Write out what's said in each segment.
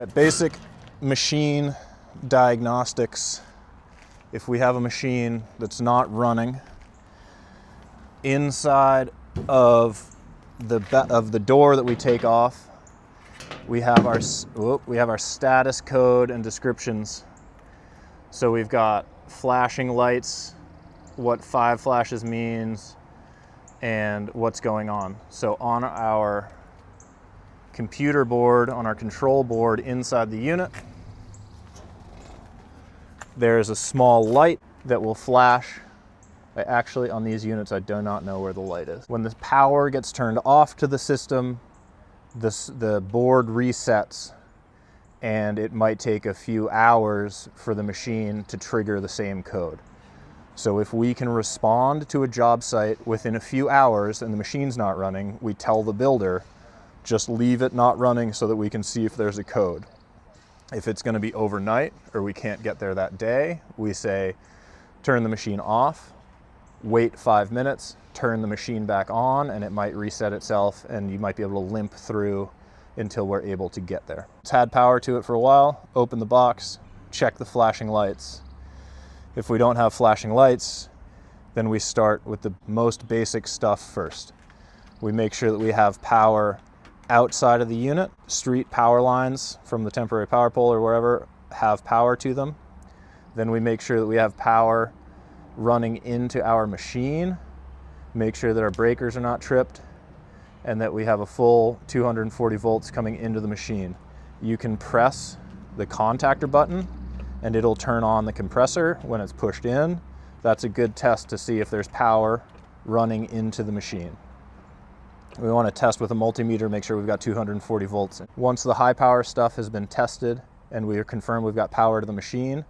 At basic machine diagnostics, if we have a machine that's not running, inside of the door that we take off, we have our status code and descriptions. So we've got flashing lights, what 5 flashes means, and what's going on. So on our computer board, on our control board inside the unit, there's a small light that will flash. Actually, on these units, I do not know where the light is. When the power gets turned off to the system, the board resets, and it might take a few hours for the machine to trigger the same code. So if we can respond to a job site within a few hours and the machine's not running, we tell the builder, just leave it not running so that we can see if there's a code. If it's going to be overnight or we can't get there that day, we say, turn the machine off, wait 5 minutes, turn the machine back on, and it might reset itself and you might be able to limp through until we're able to get there. It's had power to it for a while, open the box, check the flashing lights. If we don't have flashing lights, then we start with the most basic stuff first. We make sure that we have power outside of the unit. Street power lines from the temporary power pole or wherever have power to them. Then we make sure that we have power running into our machine, make sure that our breakers are not tripped, and that we have a full 240 volts coming into the machine. You can press the contactor button and it'll turn on the compressor when it's pushed in. That's a good test to see if there's power running into the machine. We want to test with a multimeter, make sure we've got 240 volts. Once the high power stuff has been tested and we are confirmed we've got power to the machine,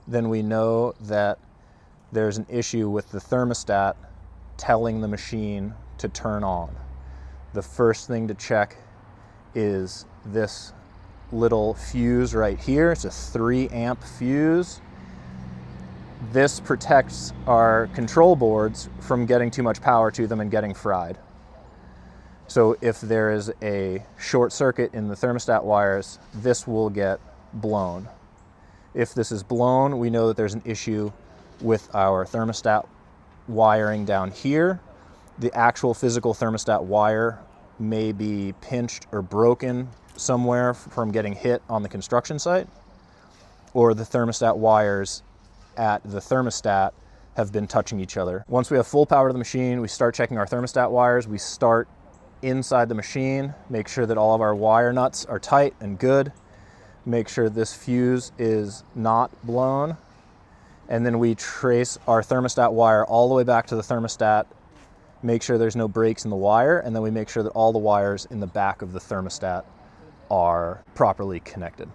then we know that there's an issue with the thermostat telling the machine to turn on. The first thing to check is this little fuse right here. It's a 3 amp fuse. This protects our control boards from getting too much power to them and getting fried. So if there is a short circuit in the thermostat wires, this will get blown. If this is blown, we know that there's an issue with our thermostat wiring down here. The actual physical thermostat wire may be pinched or broken somewhere from getting hit on the construction site, or the thermostat wires at the thermostat have been touching each other. Once we have full power to the machine, we start checking our thermostat wires. We start inside the machine, make sure that all of our wire nuts are tight and good, make sure this fuse is not blown, and then we trace our thermostat wire all the way back to the thermostat, make sure there's no breaks in the wire, and then we make sure that all the wires in the back of the thermostat are properly connected.